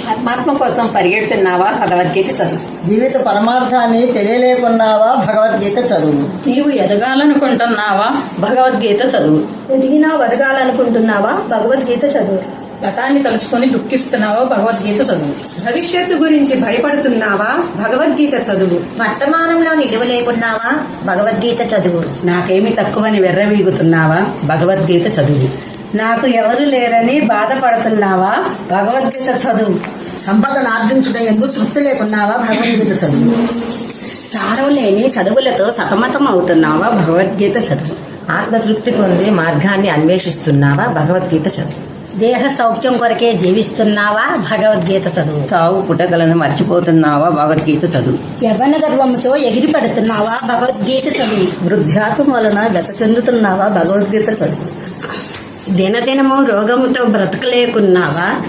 ఆత్మ కోసం పరిగెడుతున్నావా? భగవద్గీత చదువు. జీవిత పరమార్థాన్ని తెలియలేకున్నావా? భగవద్గీత చదువు. నీవు ఎదగాలనుకుంటున్నావా? భగవద్గీత చదువు. ఎదిగినా వదగాలనుకుంటున్నావా? భగవద్గీత చదువు. గతాన్ని తలుచుకొని దుఃఖిస్తున్నావా? భగవద్గీత చదువు. భవిష్యత్తు గురించి భయపడుతున్నావా? భగవద్గీత చదువు. వర్తమానంలో నిలువ లేకున్నావా? భగవద్గీత చదువు. నాకేమి తక్కువని వెర్రవీగుతున్నావా? భగవద్గీత చదువు. నాకు ఎవరు లేరని బాధపడుతున్నావా? భగవద్గీత చదువు. సంపదను ఆర్జించుట ఎందుకు తృప్తి లేకున్నావా? భగవద్గీత చదువు. సారం లేని చదువులతో సతమతం అవుతున్నావా? భగవద్గీత చదువు. ఆత్మతృప్తి పొందే మార్గాన్ని అన్వేషిస్తున్నావా? భగవద్గీత చదువు. దేహ సౌఖ్యం కొరకే జీవిస్తున్నావా? భగవద్గీత చదువు. చావు పుటకలను మర్చిపోతున్నావా? భగవద్గీత చదువు. యవ్వన గర్వంతో ఎగిరి పడుతున్నావా? భగవద్గీత చదువు. వృద్ధాత్వం వలన వ్యత చెందుతున్నావా? భగవద్గీత చదువు. దినదినము రోగముతో బ్రతకలేకున్నావా?